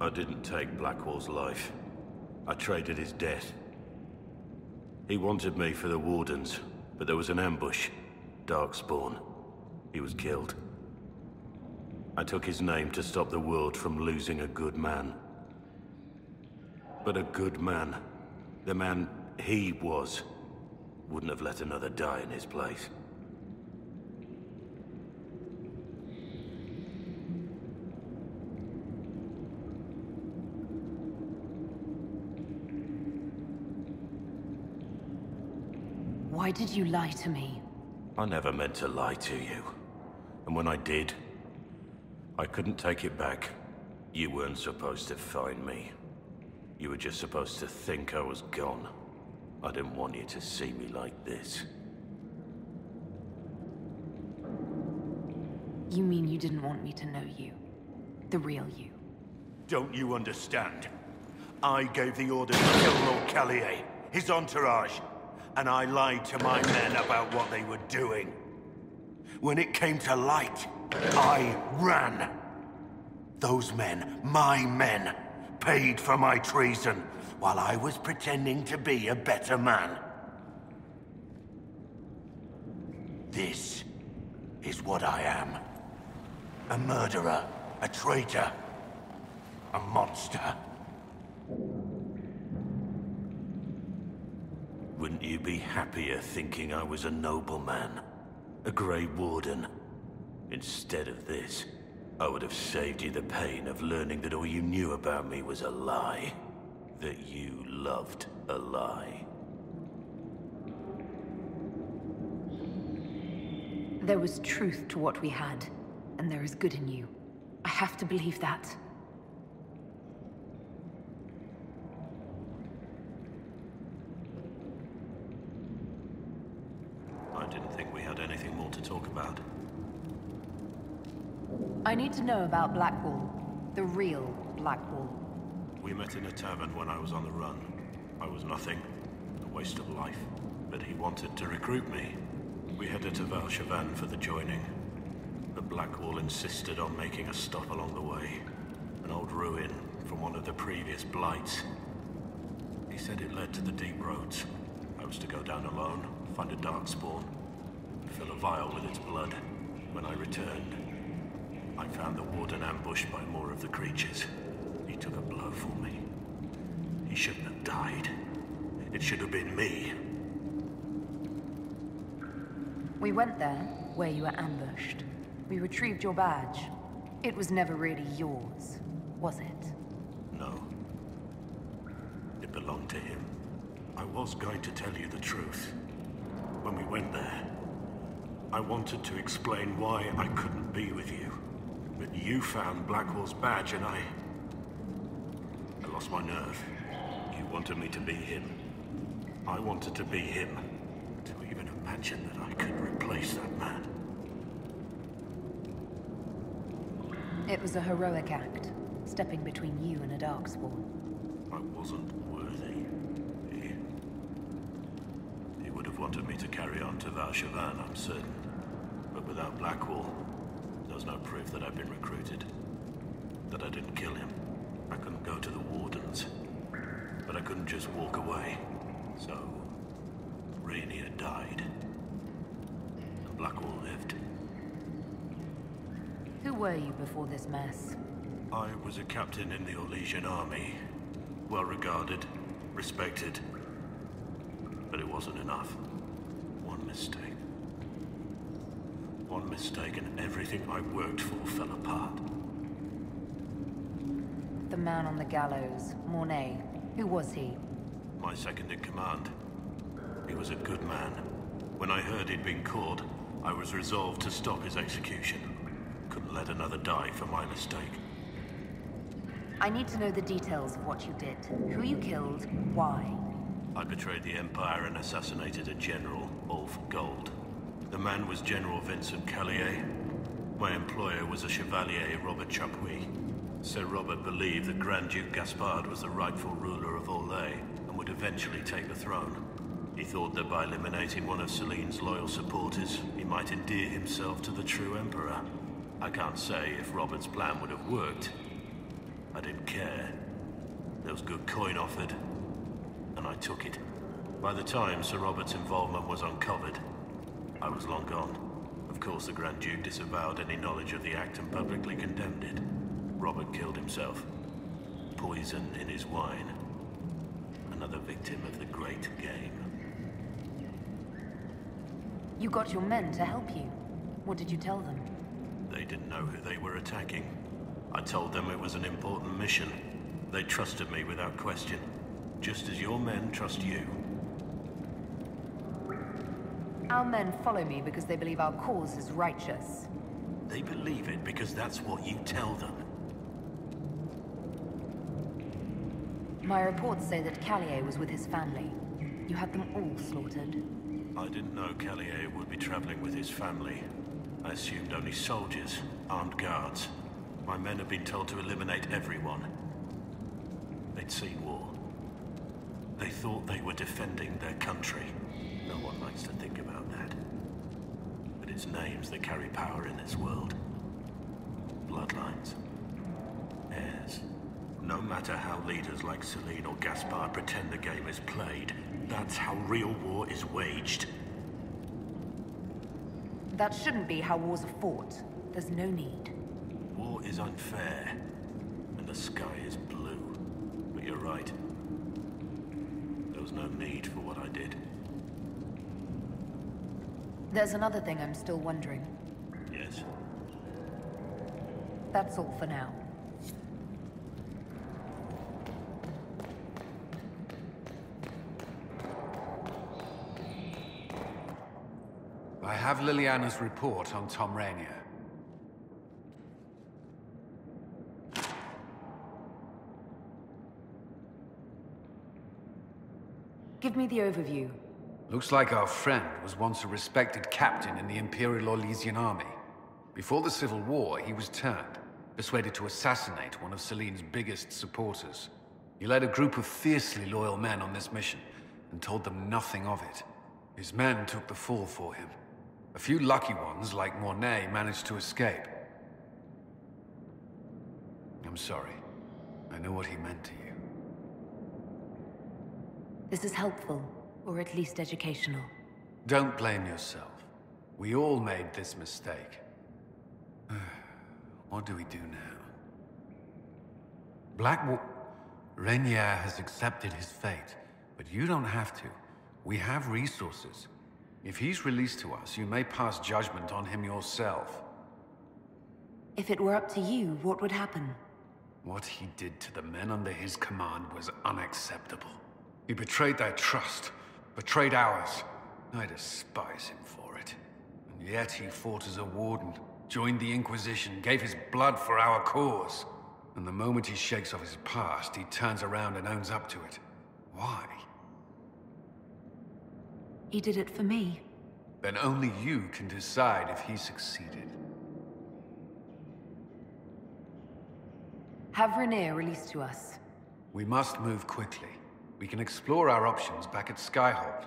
I didn't take Blackwall's life. I traded his death. He wanted me for the Wardens, but there was an ambush. Darkspawn. He was killed. I took his name to stop the world from losing a good man. But a good man, the man he was, wouldn't have let another die in his place. Why did you lie to me? I never meant to lie to you. And when I did, I couldn't take it back. You weren't supposed to find me. You were just supposed to think I was gone. I didn't want you to see me like this. You mean you didn't want me to know you? The real you? Don't you understand? I gave the order to kill Lord Callier, his entourage, and I lied to my men about what they were doing. When it came to light, I ran. Those men, my men, paid for my treason, while I was pretending to be a better man. This is what I am. A murderer, a traitor, a monster. Wouldn't you be happier thinking I was a nobleman? A Grey Warden? Instead of this, I would have saved you the pain of learning that all you knew about me was a lie. That you loved a lie. There was truth to what we had, and there is good in you. I have to believe that. I didn't think we had anything more to talk about. I need to know about Blackwall. The real Blackwall. We met in a tavern when I was on the run. I was nothing, a waste of life. But he wanted to recruit me. We headed to Valshavan for the joining. But Blackwall insisted on making a stop along the way. An old ruin from one of the previous blights. He said it led to the deep roads. I was to go down alone, find a darkspawn, and fill a vial with its blood. When I returned, I found the Warden ambushed by more of the creatures. He took a blow for me. He shouldn't have died. It should have been me. We went there, where you were ambushed. We retrieved your badge. It was never really yours, was it? No. It belonged to him. I was going to tell you the truth. When we went there, I wanted to explain why I couldn't be with you. But you found Blackwall's badge and I lost my nerve. You wanted me to be him. I wanted to be him. To even imagine that I could replace that man. It was a heroic act, stepping between you and a darkspawn. I wasn't worthy. He would have wanted me to carry on to Valshavan, I'm certain. But without Blackwall, there's no proof that I've been recruited. That I didn't kill him. I couldn't go to the Wardens. But I couldn't just walk away. So, Rainier died. And Blackwall lived. Who were you before this mess? I was a captain in the Orlesian army. Well regarded, respected. But it wasn't enough. One mistake. One mistake and everything I worked for fell apart. The man on the gallows, Mornay. Who was he? My second in command. He was a good man. When I heard he'd been caught, I was resolved to stop his execution. Couldn't let another die for my mistake. I need to know the details of what you did. Who you killed, why. I betrayed the Empire and assassinated a general, all for gold. The man was General Vincent Callier. My employer was a Chevalier, Robert Chapuis. Sir Robert believed that Grand Duke Gaspard was the rightful ruler of Orlais and would eventually take the throne. He thought that by eliminating one of Celine's loyal supporters, he might endear himself to the true Emperor. I can't say if Robert's plan would have worked. I didn't care. There was good coin offered, and I took it. By the time Sir Robert's involvement was uncovered, I was long gone. Of course, the Grand Duke disavowed any knowledge of the act and publicly condemned it. Robert killed himself. Poison in his wine. Another victim of the great game. You got your men to help you. What did you tell them? They didn't know who they were attacking. I told them it was an important mission. They trusted me without question, just as your men trust you. Our men follow me because they believe our cause is righteous. They believe it because that's what you tell them. My reports say that Callier was with his family. You had them all slaughtered. I didn't know Callier would be traveling with his family. I assumed only soldiers, armed guards. My men had been told to eliminate everyone. They'd seen war. They thought they were defending their country. No one likes to think about that. But it's names that carry power in this world. Bloodlines. Heirs. No matter how leaders like Celine or Gaspard pretend the game is played, that's how real war is waged. That shouldn't be how wars are fought. There's no need. War is unfair, and the sky is blue. But you're right. There was no need for what I did. There's another thing I'm still wondering. Yes? That's all for now. I have Liliana's report on Tom Rainier. Give me the overview. Looks like our friend was once a respected captain in the Imperial Orlesian army. Before the Civil War, he was turned, persuaded to assassinate one of Celine's biggest supporters. He led a group of fiercely loyal men on this mission, and told them nothing of it. His men took the fall for him. A few lucky ones, like Mornay, managed to escape. I'm sorry. I know what he meant to you. This is helpful, or at least educational. Don't blame yourself. We all made this mistake. What do we do now? Blackwall... Rainier has accepted his fate, but you don't have to. We have resources. If he's released to us, you may pass judgment on him yourself. If it were up to you, what would happen? What he did to the men under his command was unacceptable. He betrayed their trust, betrayed ours. I despise him for it. And yet he fought as a warden, joined the Inquisition, gave his blood for our cause. And the moment he shakes off his past, he turns around and owns up to it. Why? He did it for me. Then only you can decide if he succeeded. Have Rainier released to us. We must move quickly. We can explore our options back at Skyhold.